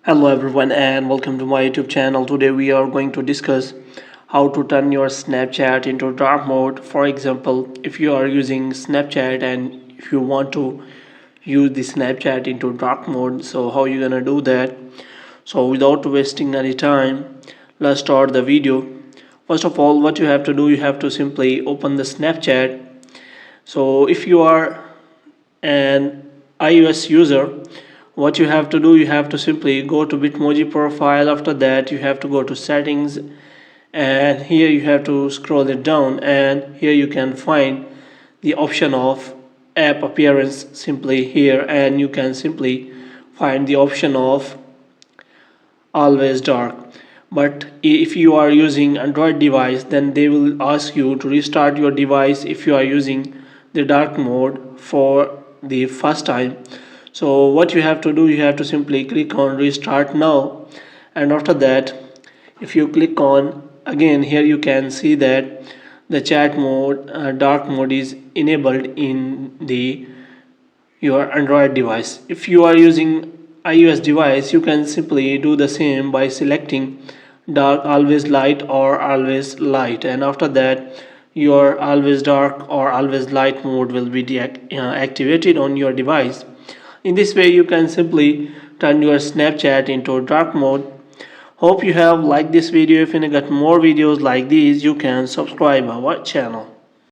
Hello everyone and welcome to my YouTube channel. Today we are going to discuss how to turn your Snapchat into dark mode. For example, if you are using Snapchat and if you want to use the Snapchat into dark mode, so how you gonna do that? So without wasting any time, let's start the video. First of all, what you have to do, you have to simply open the Snapchat. So if you are an iOS user, what you have to do, you have to simply go to Bitmoji profile. After that you have to go to settings, and here you have to scroll it down, and here you can find the option of app appearance simply here, and you can simply find the option of always dark. But if you are using Android device, then they will ask you to restart your device if you are using the dark mode for the first time. So what you have to do, you have to simply click on restart now, and after that if you click on again, here you can see that the chat mode, dark mode is enabled in the your Android device. If you are using iOS device, you can simply do the same by selecting dark always light or always light, and after that your always dark or always light mode will be activated on your device. In this way you can simply turn your Snapchat into dark mode. Hope you have liked this video. If you get more videos like these, you can subscribe our channel.